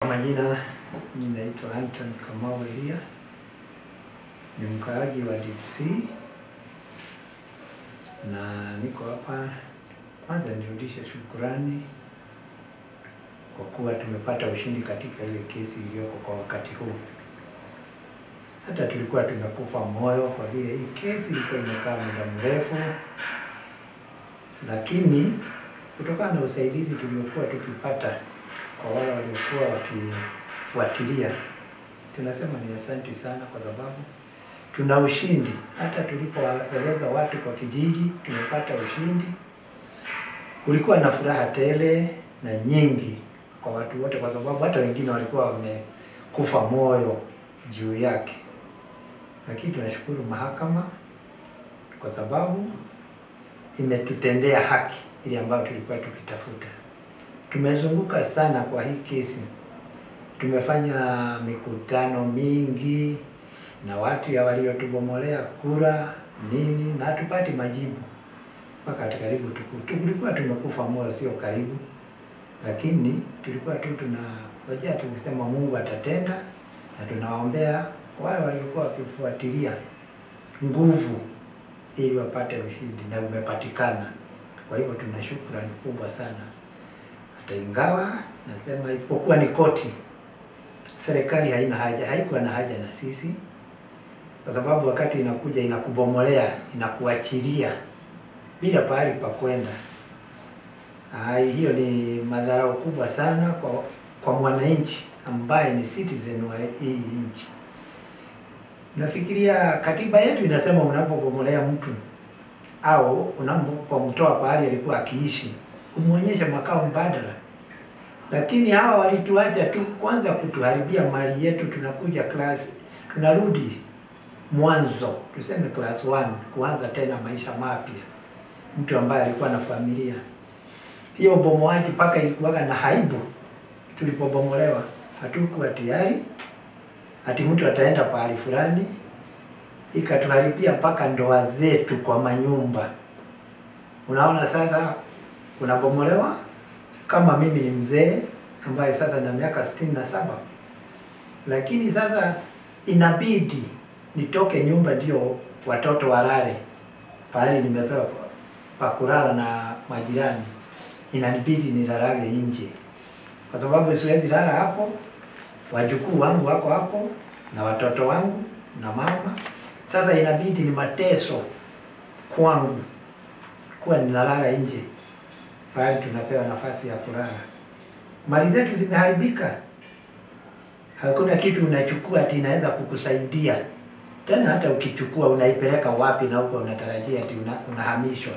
Majina, ninaitwa Anton Kamau Elia, ni mkaaji wa DC na niko hapa. Kwanza nirudishe shukrani kwa kuwa tumepata ushindi katika ile kesi iliyoko kwa wakati huu. Hata tulikuwa tumekufa moyo kwa vile hii kesi ilikuwa imekaa muda mrefu, lakini kutokana na usaidizi tuliokuwa tukipata kwa wale waliokuwa wakifuatilia, tunasema ni asante sana, kwa sababu tuna ushindi. Hata tulipoeleza watu kwa kijiji tumepata ushindi, kulikuwa na furaha tele na nyingi kwa watu wote, kwa sababu hata wengine walikuwa wamekufa moyo juu yake. Lakini tunashukuru mahakama kwa sababu imetutendea haki ile ambayo tulikuwa tukitafuta. Tumezunguka sana kwa hii kesi. Tumefanya mikutano mingi na watu ya waliotubomolea kura nini, na hatupati majibu. Mpaka karibu tulikuwa tumekufa moyo, sio karibu, lakini tulikuwa tu tunangojea tukisema Mungu atatenda, na tunawaombea wale waliokuwa wakifuatilia nguvu ili wapate ushindi, na umepatikana. Kwa hivyo tuna shukrani kubwa sana. Hata ingawa nasema isipokuwa ni koti, serikali haikuwa na haja na sisi, kwa sababu wakati inakuja inakubomolea, inakuachilia bila pahali pa kwenda. Hiyo ni madhara kubwa sana kwa mwananchi ambaye ni citizen wa hii nchi. Nafikiria katiba yetu inasema unapobomolea mtu au unapomtoa pahali alikuwa akiishi, umuonyeshe makao mbadala. Lakini hawa walituacha tu kwanza kutuharibia mali yetu. Tunarudi mwanzo, tuseme class 1, kuanza tena maisha mapya. Mtu ambaye alikuwa na familia. Hiyo bomoaji paka ilikuwa na haibu. Tulipobomolewa hatukuwa tayari ati mtu ataenda pahali fulani, ikatuharibia paka ndoa zetu kwa manyumba. Unaona sasa unabomolewa. Kama mimi ni mzee ambaye sasa na miaka 67, lakini sasa inabidi nitoke nyumba ndio watoto walale pahali nimepewa pa kulala na majirani. Inabidi nilalage nje, kwa sababu siwezi lala hapo. Wajukuu wangu wako hapo na watoto wangu na mama. Sasa inabidi ni mateso kwangu kuwa ninalala nje pahali tunapewa nafasi ya kulala. Mali zetu zimeharibika. Hakuna kitu unachukua ati inaweza kukusaidia. Tena hata ukichukua unaipeleka wapi, na huko unatarajia ati unahamishwa.